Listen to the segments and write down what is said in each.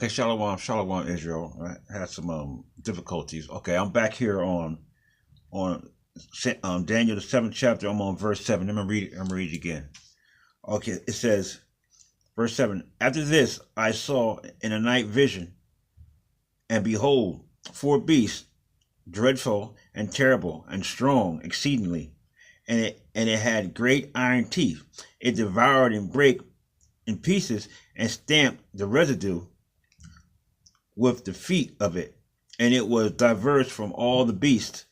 Okay, Shalom, Israel. I had some difficulties. Okay, I'm back here on Daniel the 7th chapter. I'm on verse 7. Let me read it. I'm gonna read it again. Okay, it says, verse 7. After this, I saw in a night vision, and behold, four beasts, dreadful and terrible and strong exceedingly, and it had great iron teeth. It devoured and brake in pieces and stamped the residue with the feet of it, and it was diverse from all the beasts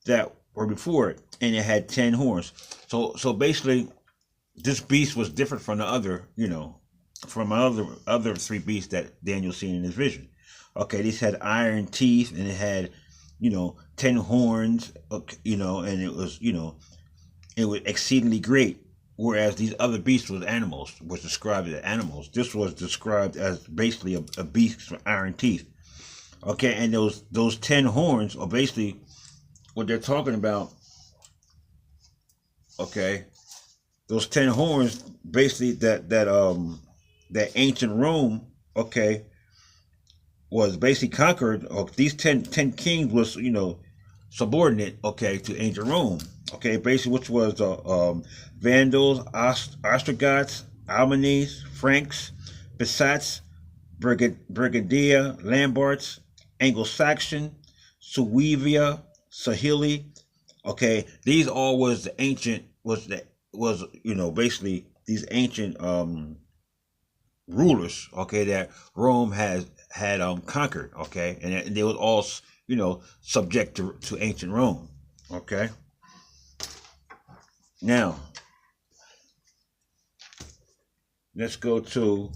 that were before it, and it had 10 horns. So basically, this beast was different from the other, from other three beasts that Daniel seen in his vision. Okay, these had iron teeth, and it had, 10 horns, and it was exceedingly great. Whereas these other beasts was described as animals. This was described as basically a beast with iron teeth. Okay, and those 10 horns are basically what they're talking about. Okay, those 10 horns basically that ancient Rome, okay, was basically conquered. These 10 kings was subordinate, okay, to ancient Rome. Okay, basically, which was Vandals, Ostrogoths, Almanes, Franks, Bisats, Brigadia, Lombards, Anglo-Saxon, Suevia, Sahili. Okay, these all was the ancient basically these ancient rulers. Okay, that Rome had conquered. Okay, and they was all subject to ancient Rome. Okay. Now, let's go to,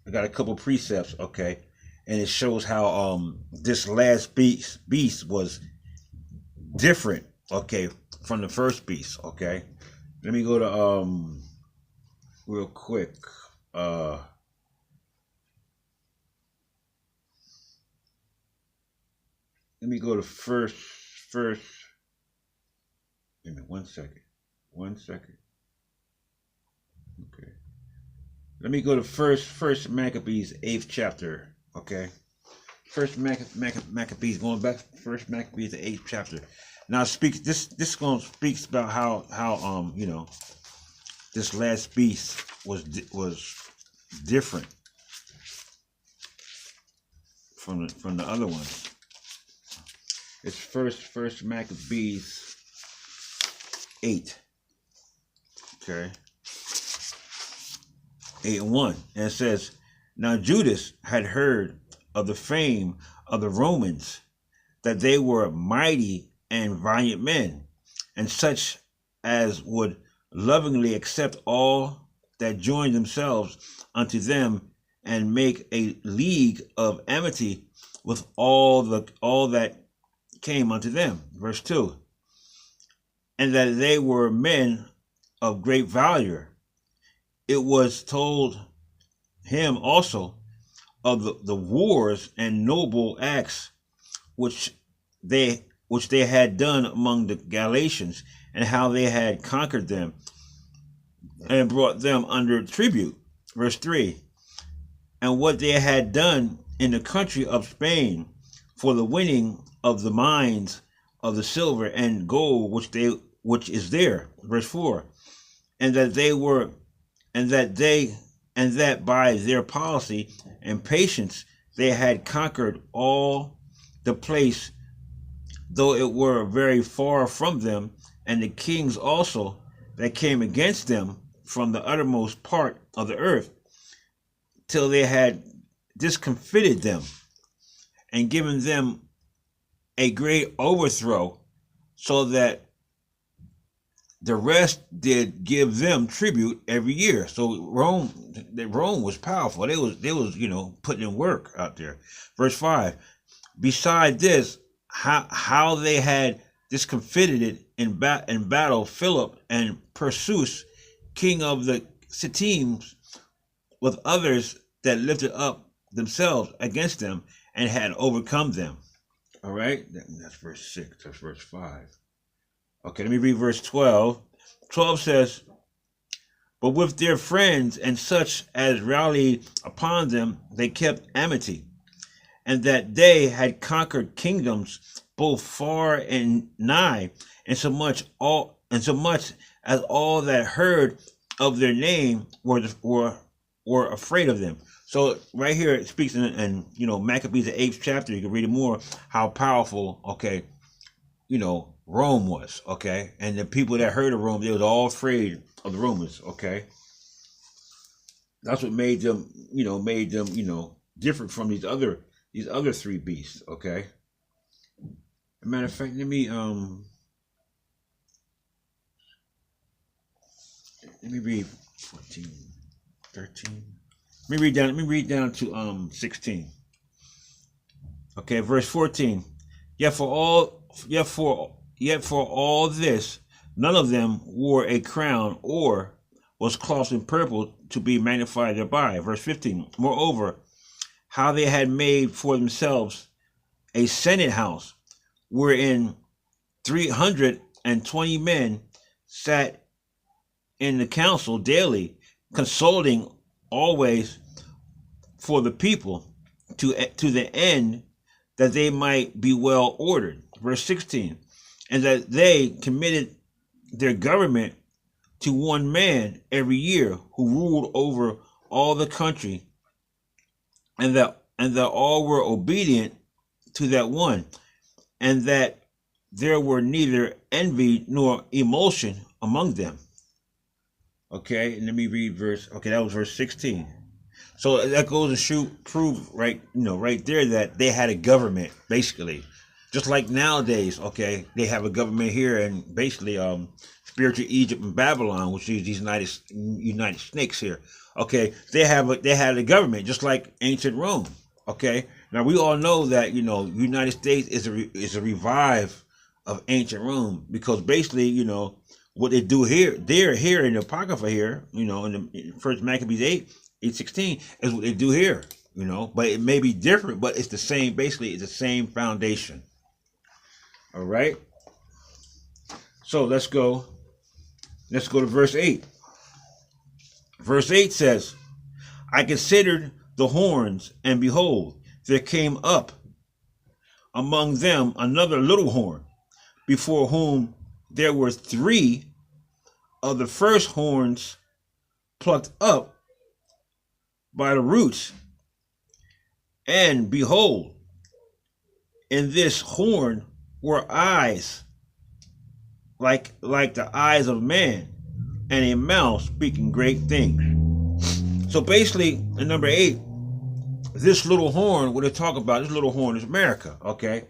I got a couple precepts, okay, and it shows how this last beast was different, okay, from the first beast, okay. Let me go to real quick. Let me go to first. Wait a minute, 1 second. 1 second. Okay. Let me go to first Maccabees 8th chapter. Okay. First Maccabees, going back to first Maccabees the 8th chapter. Now this going to speaks about how this last beast was different from the other ones. It's first Maccabees 8. Okay. 8:1. And it says, now Judas had heard of the fame of the Romans, that they were mighty and valiant men, and such as would lovingly accept all that joined themselves unto them, and make a league of amity with all that came unto them. Verse 2. And that they were men of great value. It was told him also of the wars and noble acts which they had done among the Galatians, and how they had conquered them and brought them under tribute. Verse 3. And what they had done in the country of Spain for the winning of the mines of the silver and gold which is there. Verse 4. And that by their policy and patience they had conquered all the place, though it were very far from them, and the kings also that came against them from the uttermost part of the earth, till they had discomfited them and given them a great overthrow, so that the rest did give them tribute every year. So Rome was powerful. They was putting in work out there. Verse 5. Beside this, how they had discomfited in battle Philip and Perseus, king of the Cittims, with others that lifted up themselves against them and had overcome them. All right, that's verse 6. That's verse 5. Okay, let me read verse 12. 12 says, but with their friends and such as rallied upon them, they kept amity, and that they had conquered kingdoms both far and nigh, and so much as all that heard of their name were afraid of them. So right here it speaks in Maccabees the 8th chapter. You can read it more how powerful Rome was, okay, and the people that heard of Rome, they was all afraid of the Romans, okay. That's what made them different from these other three beasts, okay. As a matter of fact, let me read 14, 13. Let me read down to 16. Okay, verse 14. Yet for all this, none of them wore a crown or was clothed in purple to be magnified thereby. Verse 15. Moreover, how they had made for themselves a senate house, wherein 320 men sat in the council daily, consulting always for the people, to the end that they might be well ordered. Verse 16. And that they committed their government to one man every year, who ruled over all the country, and that all were obedient to that one, and that there were neither envy nor emulsion among them. Okay, and let me read that was verse 16. So that goes to prove right there that they had a government, basically. Just like nowadays, okay, they have a government here, and basically spiritual Egypt and Babylon, which is these United Snakes here. Okay, they had a government just like ancient Rome. Okay, now we all know that United States is a revive of ancient Rome, because basically what they do here, they're here in the Apocrypha here, in the First Maccabees 8:16 is what they do here, but it may be different, but it's the same. Basically, it's the same foundation. All right. So let's go to verse 8. Verse 8 says, I considered the horns, and behold, there came up among them another little horn, before whom there were 3 of the first horns plucked up by the roots. And behold, in this horn were eyes like the eyes of man, and a mouth speaking great things. So basically, in number 8, this little horn, what they talk about, this little horn is America, okay?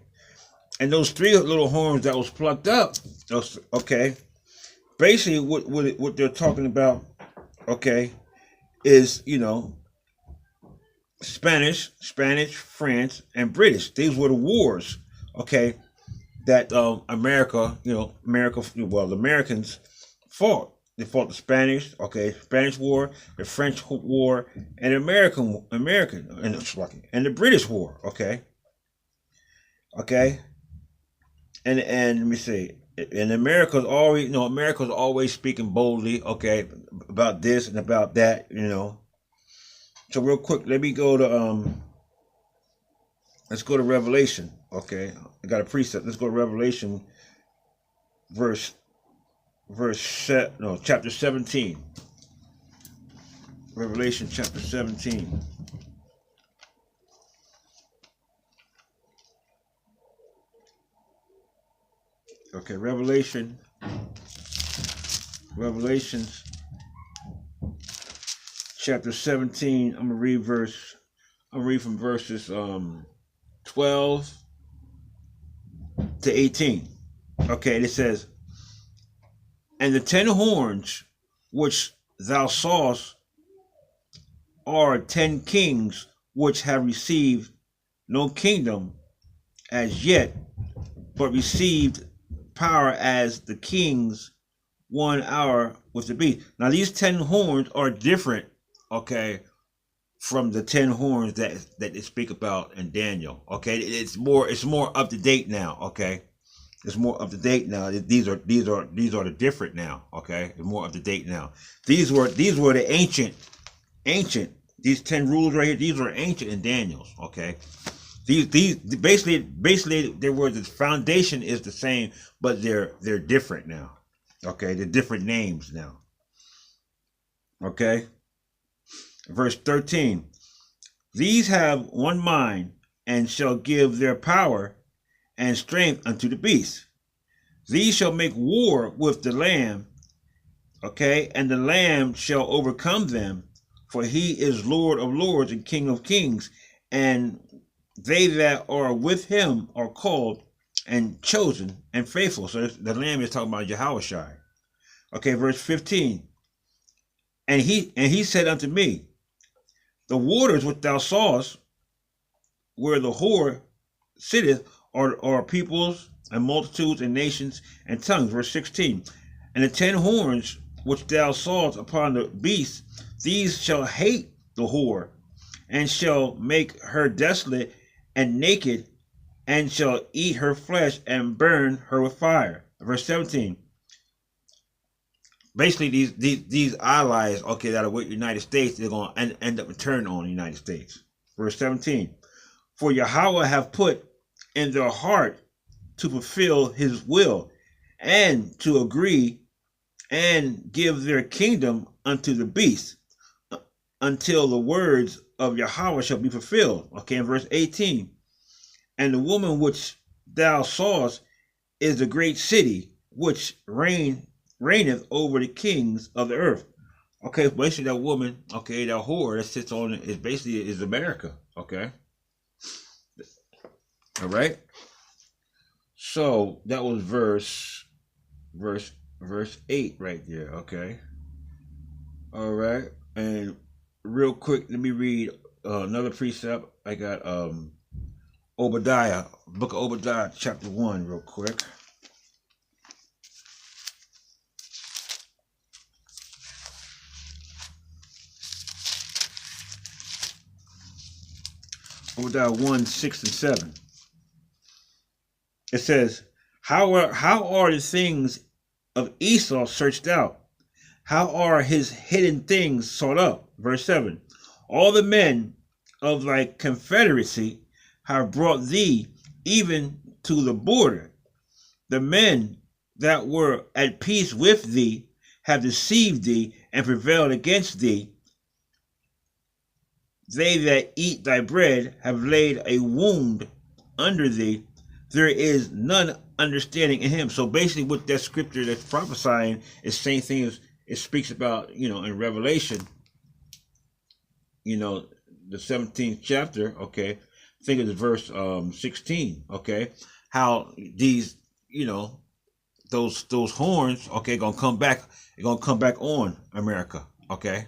And those 3 little horns that was plucked up, okay, basically what they're talking about, okay, is, Spanish, France, and British. These were the wars, okay, that America, the Americans fought. They fought the Spanish War, the French War, and the and the British War, okay. And let me see. And America's always speaking boldly, okay, about this and about that, So real quick, let me go to let's go to Revelation, okay. I got a precept. Let's go to Revelation, chapter 17. Revelation chapter 17. Okay, Revelations chapter 17. I'm gonna read from verses 12 to 18. Okay, it says, and the 10 horns which thou sawest are 10 kings, which have received no kingdom as yet, but received power as the kings 1 hour with the beast. Now these 10 horns are different, okay, from the 10 horns that they speak about in Daniel. Okay, it's more up to date now. Okay, it's more up to date now. These are the different now. Okay, it's more up to date now. These were the ancient. These 10 rules right here. These were ancient in Daniel's. Okay, These basically there were the foundation is the same, but they're different now. Okay, they're different names now. Okay, verse 13. These have one mind and shall give their power and strength unto the beast. These shall make war with the Lamb, okay, and the Lamb shall overcome them, for he is Lord of lords and King of kings, and they that are with him are called and chosen and faithful. So the Lamb is talking about Yahushua. Okay, verse 15. And he said unto me, the waters which thou sawest, where the whore sitteth, are peoples and multitudes and nations and tongues. Verse 16. And the 10 horns which thou sawest upon the beast, these shall hate the whore, and shall make her desolate and naked, and shall eat her flesh and burn her with fire. Verse 17. Basically, these allies, okay, that are with the United States, they're going to end up turning on the United States. Verse 17. For Yahweh have put in their heart to fulfill his will, and to agree and give their kingdom unto the beast, until the words of Yahweh shall be fulfilled. Okay, in verse 18. And the woman which thou sawest is the great city, which reigneth over the kings of the earth. Okay, basically that woman, okay, that whore that sits on it is basically is America. Okay. All right. So that was verse 8 right there. Okay. All right. And real quick, let me read another precept. I got Obadiah, book of Obadiah, chapter 1, real quick. Obadiah 1, 6 and 7. It says, how are the things of Esau searched out? How are his hidden things sought up? Verse 7. All the men of thy confederacy have brought thee even to the border. The men that were at peace with thee have deceived thee and prevailed against thee. They that eat thy bread have laid a wound under thee. There is none understanding in him. So basically what that scripture that's prophesying is same thing as it speaks about, in Revelation, the 17th chapter, okay. I think it's verse 16, okay. How these, those horns, okay, gonna come back, they're gonna come back on America, okay.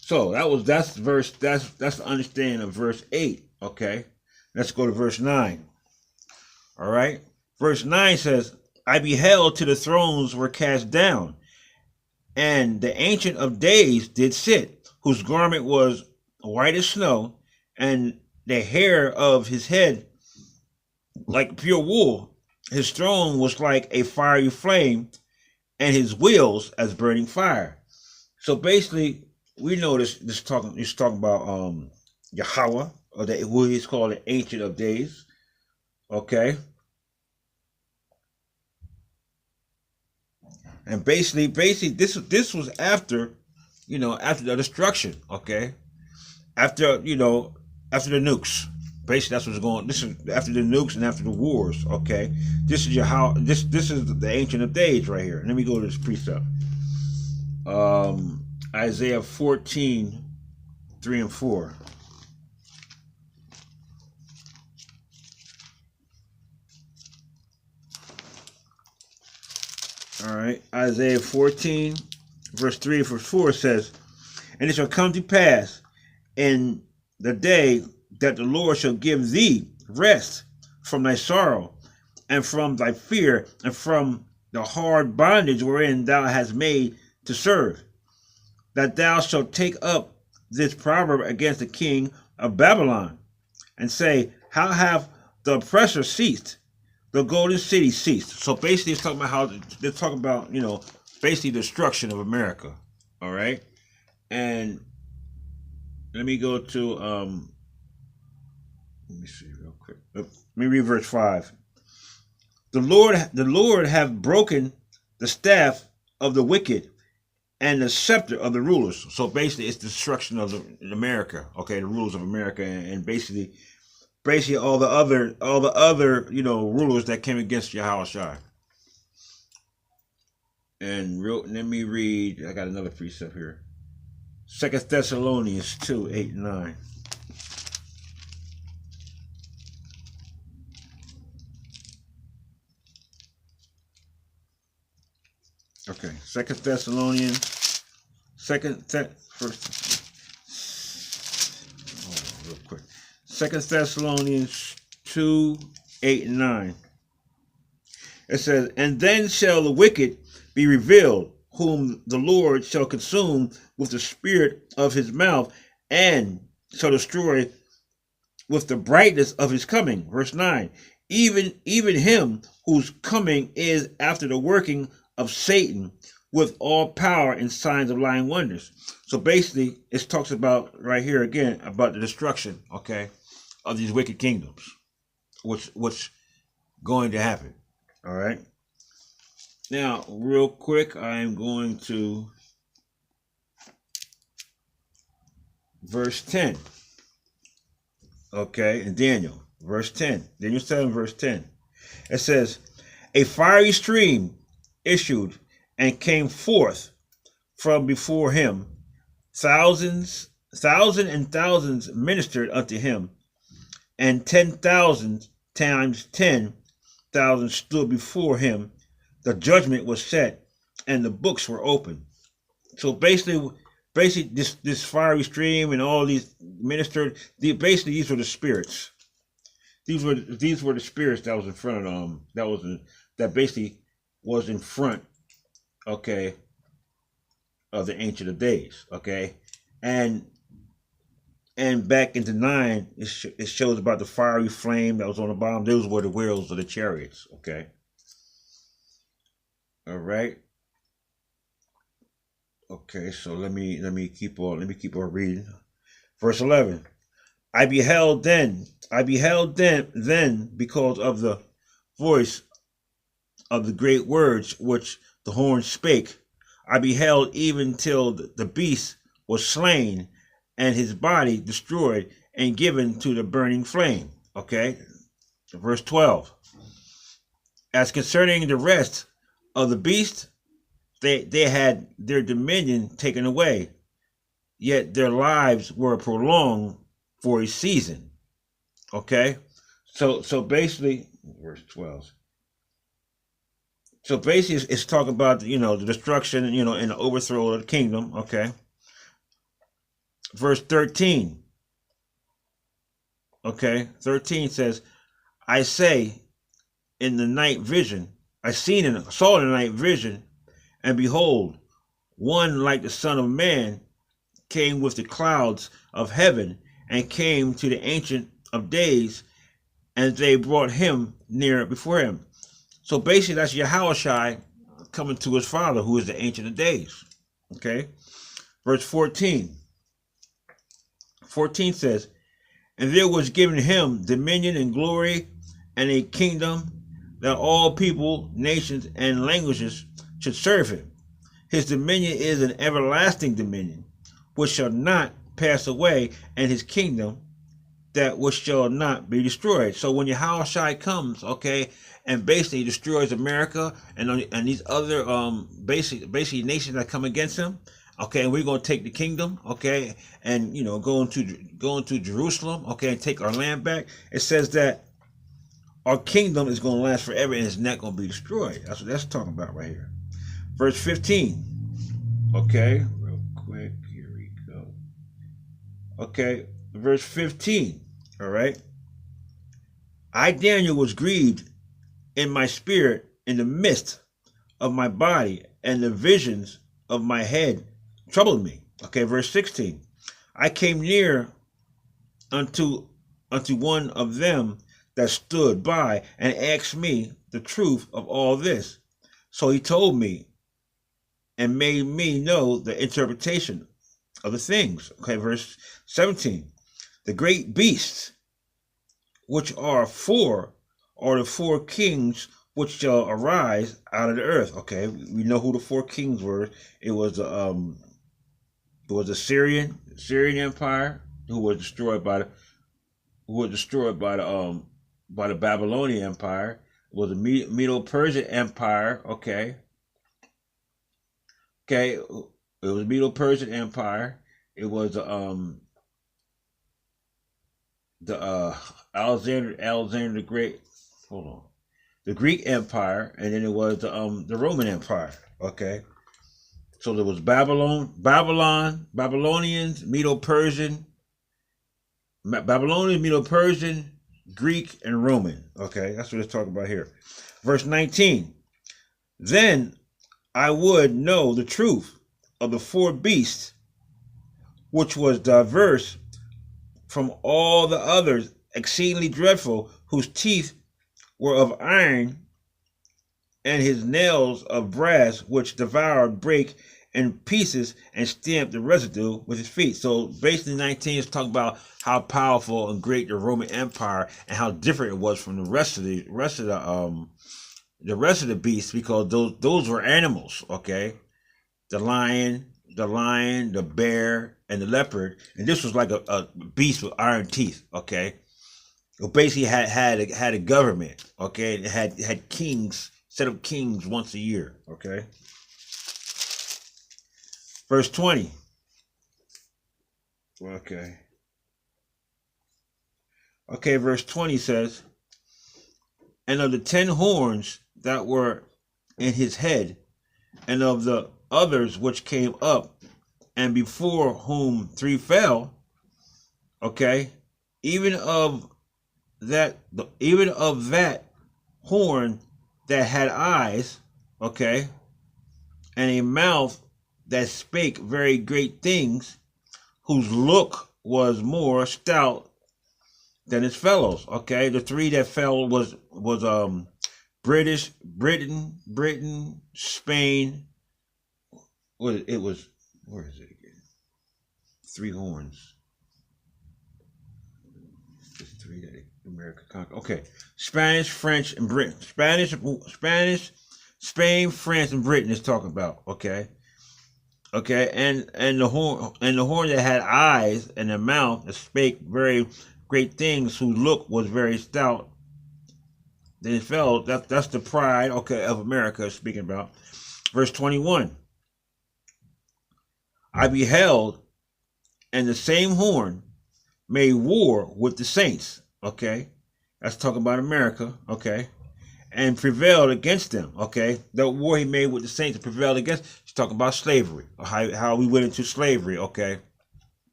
So that's the understanding of verse 8, okay. Let's go to verse 9. All right. Verse 9 says, I beheld till the thrones were cast down, and the Ancient of Days did sit, whose garment was white as snow, and the hair of his head like pure wool. His throne was like a fiery flame, and his wheels as burning fire. So basically, we know this talking about Yahweh, or who he's called the Ancient of Days. Okay. And basically this was after, after the destruction, okay? After the nukes. Basically that's what's going on. This is after the nukes and after the wars, okay? This is this is the Ancient of Days right here. Let me go to this precept. Isaiah 14, 3 and 4. All right, Isaiah 14, verse 3 and verse 4 says, and it shall come to pass in the day that the Lord shall give thee rest from thy sorrow, and from thy fear, and from the hard bondage wherein thou hast made to serve, that thou shalt take up this proverb against the king of Babylon, and say, how have the oppressor ceased? The golden city ceased. So basically it's talking about how they're talking about, basically destruction of America. All right. And let me go to Let me see real quick. Let me read verse 5. The Lord have broken the staff of the wicked and the scepter of the rulers. So basically, it's the destruction of America. Okay, the rulers of America, and basically all the other rulers that came against Yahushua. And let me read. I got another precept here. 2 Thessalonians 2:8-9. Okay, Second Thessalonians, first, hold on real quick. 2 Thessalonians 2:8-9. It says, "And then shall the wicked be revealed, whom the Lord shall consume with the spirit of his mouth, and shall destroy with the brightness of his coming." Verse 9. Even him whose coming is after the working of Satan with all power and signs of lying wonders. So basically, it talks about right here again about the destruction, okay, of these wicked kingdoms, what's going to happen. All right. Now, real quick, I am going to verse 10. Okay, in Daniel, verse 10. Daniel 7, verse 10. It says, "A fiery stream issued and came forth from before him. Thousands and thousands ministered unto him, and 10,000 times 10,000 stood before him. The judgment was set, and the books were opened." So basically this fiery stream and all these ministered, basically these were the spirits. These were the spirits that was in front of them. That basically was in front, okay, of the Ancient of Days, okay, and back into 9, it shows about the fiery flame that was on the bottom. Those were the wheels of the chariots, okay. All right. Okay, so let me keep on reading. Verse 11. I beheld then, because of the voice of the great words which the horn spake, I beheld even till the beast was slain, and his body destroyed and given to the burning flame. Okay, verse 12. As concerning the rest of the beast, they had their dominion taken away, yet their lives were prolonged for a season. Okay, so basically, verse 12. So basically, it's talking about the destruction, and the overthrow of the kingdom. Okay, verse 13. Okay, 13 says, "I say, in the night vision, I saw in the night vision, and behold, one like the Son of Man came with the clouds of heaven, and came to the Ancient of Days, and they brought him near before him." So basically, that's Yahushua coming to his Father, who is the Ancient of Days. Okay, verse 14. 14 says, "And there was given him dominion and glory and a kingdom, that all people, nations, and languages should serve him. His dominion is an everlasting dominion, which shall not pass away, and his kingdom that which shall not be destroyed." So when Yahushua comes, okay, and basically destroys America and these other basically nations that come against him, okay, and we're gonna take the kingdom, okay, and go into Jerusalem, okay, and take our land back. It says that our kingdom is gonna last forever, and it's not gonna be destroyed. That's what that's talking about right here. Verse 15. Okay, real quick, here we go. Okay, verse 15. All right. "I, Daniel, was grieved in my spirit in the midst of my body, and the visions of my head troubled me." Okay, verse 16. "I came near unto one of them that stood by, and asked me the truth of all this. So he told me and made me know the interpretation of the things." Okay, verse 17. "The great beast which are four, are the four kings which shall arise out of the earth. Okay, we know who the four kings were. It was the Syrian Empire, who was destroyed by the by the Babylonian Empire. It was the Medo-Persian Empire. Okay, it was the Medo-Persian Empire. It was Alexander the Great. Hold on, the Greek Empire, and then it was the Roman Empire. Okay, so there was Babylonians, Medo-Persian, Greek, and Roman. Okay, that's what it's talking about here. Verse 19. Then I would know the truth of the four beasts, which was diverse from all the others, exceedingly dreadful, whose teeth were of iron, and his nails of brass, which devoured, break in pieces, and stamped the residue with his feet. So basically 19 is talking about how powerful and great the Roman Empire and how different it was from the rest of the beasts, because those were animals. Okay, the lion, the bear, and the leopard, and this was like a beast with iron teeth. Okay, it basically had a government. Okay, it had kings, set up kings once a year. Okay, verse 20. Okay, verse 20 says, and of the 10 horns that were in his head, and of the others which came up, and before whom 3 fell, okay, even of that horn that had eyes, okay, and a mouth that spake very great things, whose look was more stout than his fellows. Okay, the 3 that fell was Britain, Spain. Where is it again? 3 horns. There's 3 that America conquered. Okay, Spanish, French, and Britain. Spanish, Spain, France, and Britain is talking about. Okay, and the horn that had eyes and a mouth that spake very great things, whose look was very stout. Then it fell. That's the pride, okay, of America speaking about. Verse 21. I beheld, and the same horn made war with the saints. Okay, that's talking about America. Okay, and prevailed against them. Okay, the war he made with the saints prevailed against. He's talking about slavery, how we went into slavery. Okay,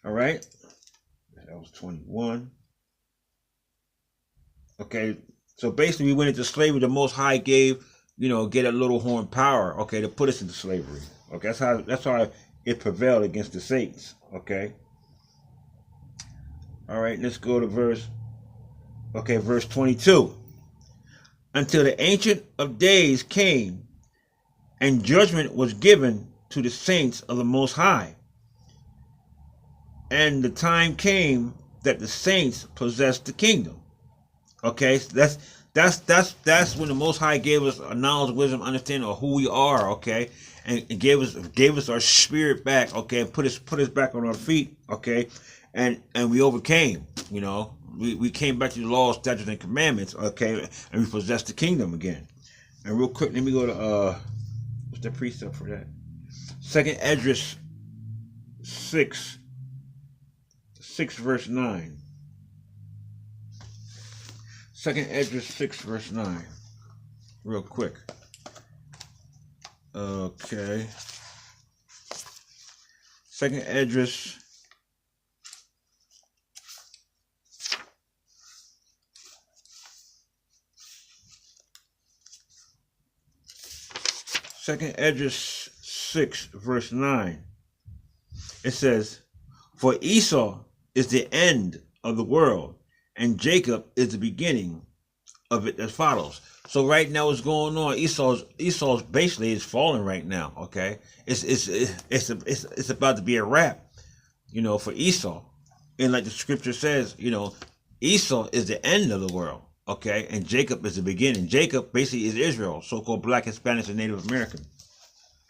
all right. That was 21. Okay, so basically we went into slavery. The Most High gave, get a little horn power, okay, to put us into slavery. Okay, that's how it prevailed against the saints. Okay. All right, let's go to verse 22. Until the Ancient of Days came, and judgment was given to the saints of the Most High. And the time came that the saints possessed the kingdom. Okay, so that's when the Most High gave us a knowledge, wisdom, understanding of who we are. Okay, and gave us our spirit back. Okay, and put us back on our feet. Okay, and we overcame. We came back to the laws, statutes, and commandments. Okay, and we possessed the kingdom again. And real quick, let me go to what's the precept for that? 2nd Esdras 6 verse 9. 2nd Esdras 6 verse 9. Real quick. Okay. 2nd Esdras 6 verse 9. It says, for Esau is the end of the world, and Jacob is the beginning of it that follows. So right now what's going on, Esau's basically is falling right now. Okay, it's about to be a wrap, for Esau. And like the scripture says, Esau is the end of the world, okay, and Jacob is the beginning. Jacob basically is Israel, so-called Black, Hispanic, and Native American.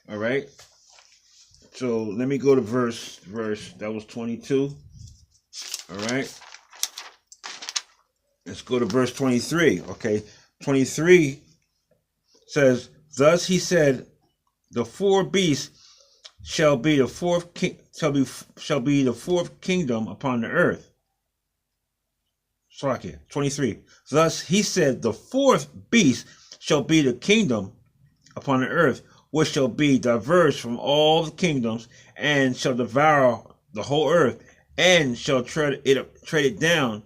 All right. So let me go to verse that was 22. All right. Let's go to verse 23. Okay, 23 says, "Thus he said, the four beasts shall be the fourth shall be the fourth kingdom upon the earth." Sorry, 23. "Thus he said, the fourth beast shall be the kingdom upon the earth, which shall be diverse from all the kingdoms, and shall devour the whole earth, and shall tread it down,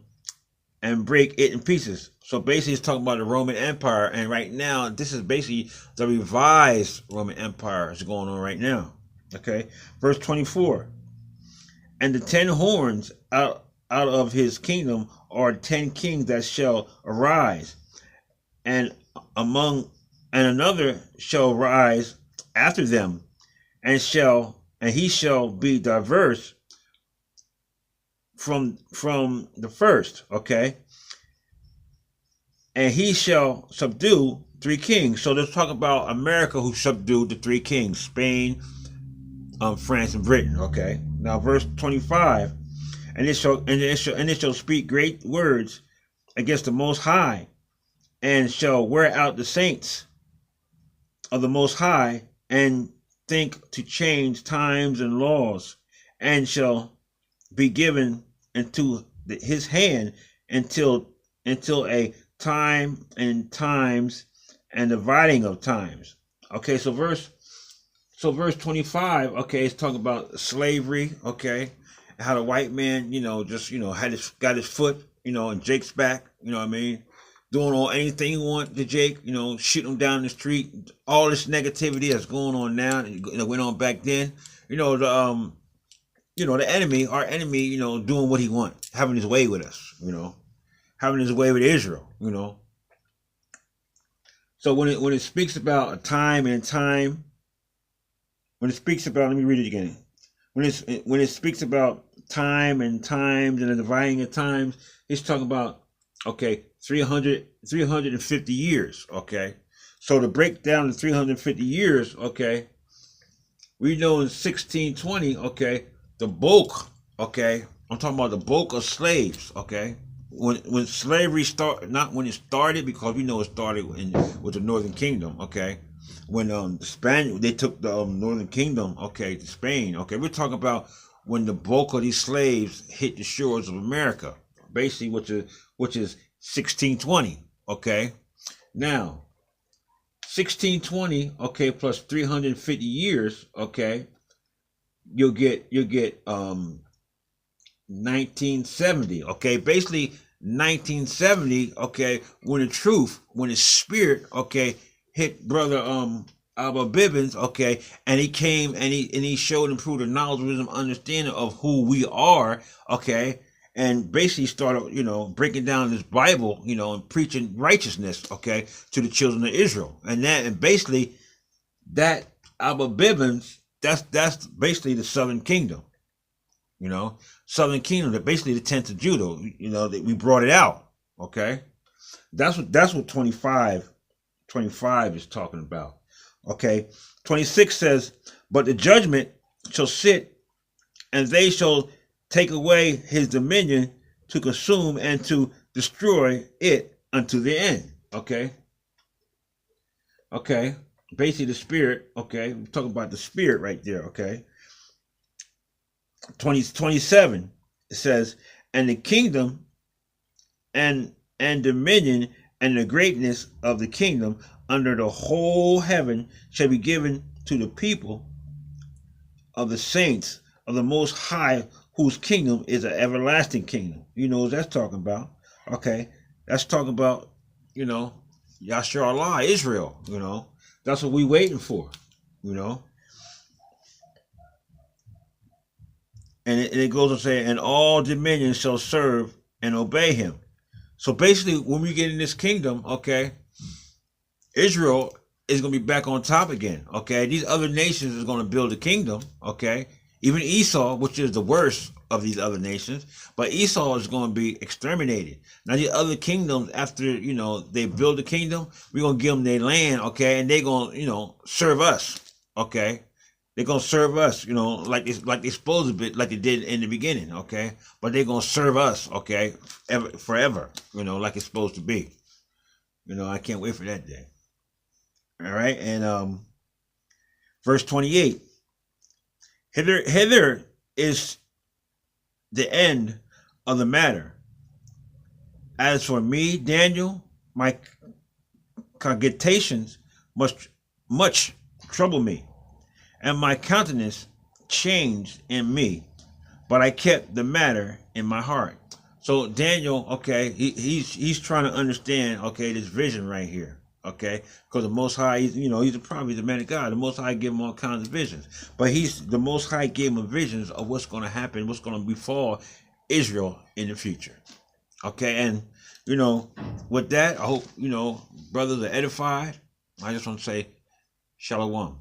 and break it in pieces." So basically it's talking about the Roman Empire, and right now this is basically the revised Roman Empire is going on right now. Okay, verse 24. "And the 10 horns out of his kingdom are 10 kings that shall arise, and another shall rise after them, and he shall be diverse from the first." Okay, "and he shall subdue 3 kings." So let's talk about America, who subdued the 3 kings: Spain, France, and Britain. Okay, now verse 25. And it shall speak great words against the Most High, and shall wear out the saints of the Most High, and think to change times and laws, and shall be given into his hand until a time and times and dividing of times. Okay, so verse 25, okay, it's talking about slavery, okay, how the white man, just, got his foot, in Jake's back, you know what I mean, doing anything he want to Jake, shooting him down the street, all this negativity that's going on now, and went on back then, the enemy, our enemy, doing what he wants, having his way with us, having his way with Israel, So when it speaks about a time and time, when it speaks about, let me read it again. When it speaks about time and times and the dividing of times, it's talking about, okay, 350 years, okay? So to break down the 350 years, okay, we know in 1620, okay, the bulk, okay, I'm talking about the bulk of slaves, okay? When slavery started, not when it started, because we know it started with the Northern Kingdom, okay? When the Spanish, they took the Northern Kingdom, okay, to Spain, okay? We're talking about when the bulk of these slaves hit the shores of America, basically, which is 1620, okay? Now, 1620, okay, plus 350 years, okay, you'll get 1970, okay? Basically 1970, okay, when the spirit, okay, hit brother Abba Bibbins, okay, and he came and he showed and proved the knowledge, wisdom, understanding of who we are, okay, and basically started, breaking down this Bible, and preaching righteousness, okay, to the children of Israel. And basically that Abba Bibbins, that's basically the Southern Kingdom, Southern Kingdom, that basically the 10th of Judah, that we brought it out, okay. That's what 25 is talking about. Okay, 26 says, "But the judgment shall sit, and they shall take away his dominion, to consume and to destroy it unto the end." Okay, basically the spirit, okay, we're talking about the spirit right there, okay. 27, it says, "And the kingdom and dominion and the greatness of the kingdom under the whole heaven shall be given to the people of the saints of the Most High, whose kingdom is an everlasting kingdom." What that's talking about. Okay, that's talking about, Yashar Allah, Israel. That's what we waiting for. And it goes on saying, "And all dominions shall serve and obey him." So basically, when we get in this kingdom, okay, Israel is going to be back on top again, okay? These other nations is going to build a kingdom, okay? Even Esau, which is the worst of these other nations, but Esau is going to be exterminated. Now the other kingdoms, after they build the kingdom, we're gonna give them their land, okay, and they're gonna serve us, okay. They're gonna serve us, like they supposed to be, like they did in the beginning, okay. But they're gonna serve us, okay, forever, like it's supposed to be. I can't wait for that day. All right, and verse 28. Hither is the end of the matter. As for me, Daniel, my cogitations much trouble me, and my countenance changed in me, but I kept the matter in my heart. So Daniel, okay, he's trying to understand, okay, this vision right here. Okay, because the Most High, he's probably the man of God. The Most High gave him all kinds of visions, but the Most High gave him visions of what's going to happen, what's going to befall Israel in the future. Okay, and with that, I hope brothers are edified. I just want to say, Shalom.